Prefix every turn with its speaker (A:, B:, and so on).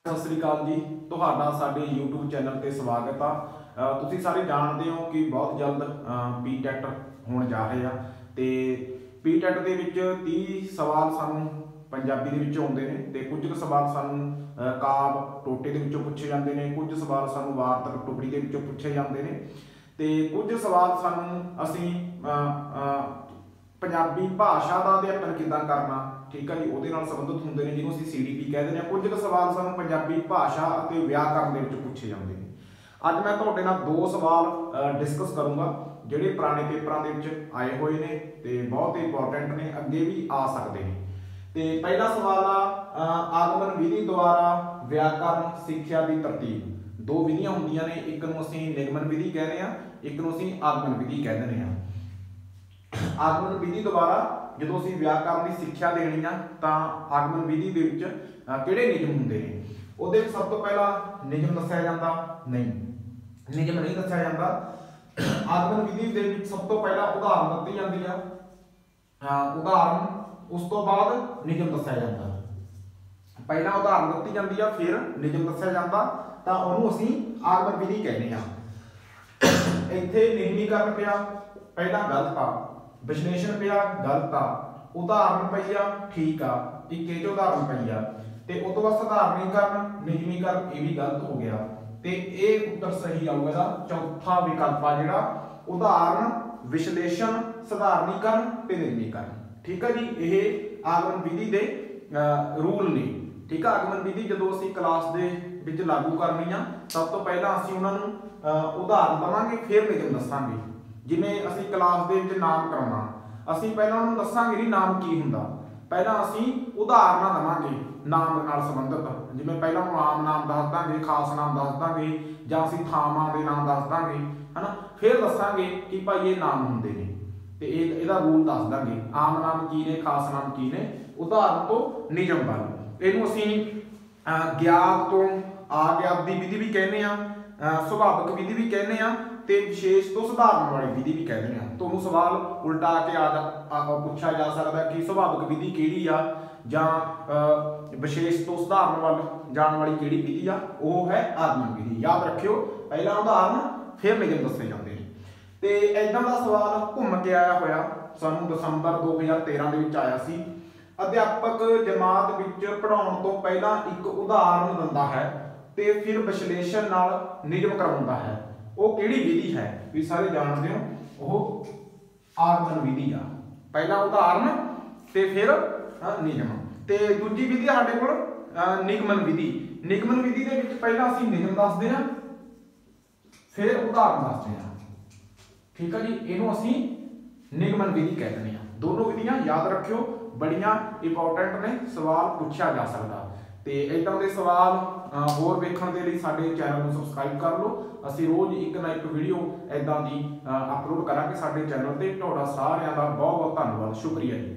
A: सत श्री अकाल जी। ਤੁਹਾਡਾ ਸਾਡੇ YouTube ਚੈਨਲ ਤੇ ਸਵਾਗਤ ਆ। ਤੁਸੀਂ ਸਾਰੇ ਜਾਣਦੇ ਹੋ ਕਿ ਬਹੁਤ ਜਲਦ ਪੀਟੈਟ ਹੋਣ ਜਾ ਰਹੇ ਆ ਤੇ ਪੀਟੈਟ ਦੇ ਵਿੱਚ 30 ਸਵਾਲ ਸਾਨੂੰ ਪੰਜਾਬੀ ਦੇ ਵਿੱਚ ਆਉਂਦੇ ਨੇ ਤੇ ਕੁਝ ਕੁ ਸਵਾਲ ਸਾਨੂੰ ਕਾਵ ਟੋਟੇ ਦੇ ਵਿੱਚੋਂ ਪੁੱਛੇ ਜਾਂਦੇ ਨੇ, ਕੁਝ ਸਵਾਲ ਸਾਨੂੰ ਵਾਰਤਕ ਟੁਕੜੀ ਦੇ ਵਿੱਚੋਂ ਪੁੱਛੇ ਜਾਂਦੇ ਨੇ ਤੇ ਕੁਝ ਸਵਾਲ ਸਾਨੂੰ ਅਸੀਂ ਪੰਜਾਬੀ ਭਾਸ਼ਾ ਦਾ ਅਧਿਐਨ ਕਿੱਦਾਂ ਕਰਨਾ, ठीक है जी, वो संबंधित होंगे ने जिन्होंने CDP कहते हैं। कुछ सवाल सानू पंजाबी भाषा और व्याकरण के पूछे जाते हैं। अज मैं तुहाडे नाल दो सवाल डिस्कस करूँगा जिहड़े पुराने पेपरों के आए हुए ने ते बहुत इंपॉर्टेंट ने, अगे भी आ सकते हैं। तो पहला सवाल आगमन विधि द्वारा व्याकरण सिक्ख्या की तरतीब। दो विधियां होंदियां ने, एक नूं असीं निगमन विधि कहते हैं, एक नूं असीं आगमन विधि कह दिंदे हां। आगमन विधि द्वारा जो असीं व्याकरण की सिक्ख्या देनी आ तां आगमन विधि दे विच किहड़े नियम हुंदे ने, उहदे विच सब तो पहला नियम दस्सिया जांदा नहीं, नियम नहीं दस्सिया जांदा। आगमन विधि दे विच सब तो पहला उदाहरण दित्ती जांदी आ, उदाहरण उस तो बाद नियम दस्सिया जांदा। पहला उदाहरण दित्ती जांदी आ फिर नियम दस्सिया जांदा तां उहनूं असीं आगमन विधि कहने आ। इत्थे नियमीकरण पिया पहला गलत आ, विश्लेषण पिया गलत आ, उदाहरण पई आ ठीक आ, एक ये उदाहरण पई आ ते उस तो बाद साधारणीकरण नियमीकरण ये भी गलत हो गया ते ये उत्तर सही आऊगा इहदा चौथा विकल्प आ जिहड़ा उदाहरण विश्लेषण साधारणीकरण ते नियमीकरण। ठीक है जी, ये आगमन विधि दे रूल ने। ठीक है, आगमन विधि जदों असीं क्लास दे विच लागू करनी आ सब तो पहला असीं उहनां नूं उदाहरण दवांगे फिर नियम दस्सांगे। जिवें असीं क्लास दे विच नाम कराउणा, असीं पहिलां उहनूं दस्सांगे कि नाम की हुंदा, पहिलां असीं उदाहरण दवांगे नाम नाल संबंधित। जिवें पहिलां आम नाम दस दांगे, खास नाम दस दांगे जां असीं थावां दे नाम दस दांगे, है ना। फिर दस्सांगे कि भाई ये नाम हुंदे ने ते इहदा रूल दस दांगे, आम नाम की ने, खास नाम की ने, उदाहरण तो नियम वाल। इहनूं असीं ज्ञात तो आग्यात दी विधि भी कहने आ, सुभाविक विधि भी कहने आ ते विशेष तो साधारण वाली विधि भी कहते हैं। तो सवाल उल्टा के पूछा जा सकता कि सुभाविक विधि किहड़ी आ जां विशेष तो साधारण वाल जाण वाली किहड़ी विधि आ, वो है आगमन विधि। याद रखियो, पहला उदाहरण फिर नियम दस्से जाते हैं। तो इदां दा सवाल घूम के आया होया सानूं दसंबर 2013 दे विच आया सी। अध्यापक जमात विच पढ़ाउण तो पहला एक उदाहरण दिंदा है ते फिर विश्लेषण नाल नियम कराउंदा है। वो किहड़ी विधि है भी सारे जानते हो, वो आगमन विधि आ। पहला उदाहरण ते फिर नियम। ते दूजी विधि साडे कोल निगमन विधि। निगमन विधि दे विच पहला असीं नियम दसदे हां फिर उदाहरण दसदे हां। ठीक है जी, इहनूं असीं निगमन विधि कह दिंदे हां। दोनों विधियां याद रखियो, बड़ियां इंपॉर्टेंट ने, सवाल पूछा जा सकदा। ते इदां दे सवाल होर वेखण दे लई साडे चैनल नूं सबसक्राइब कर लो। असीं रोज़ एक ना एक वीडियो इदां दी अपलोड करांगे साडे चैनल ते। तुहाडा सारिआं दा बहुत बहुत धन्नवाद, शुक्रिया जी।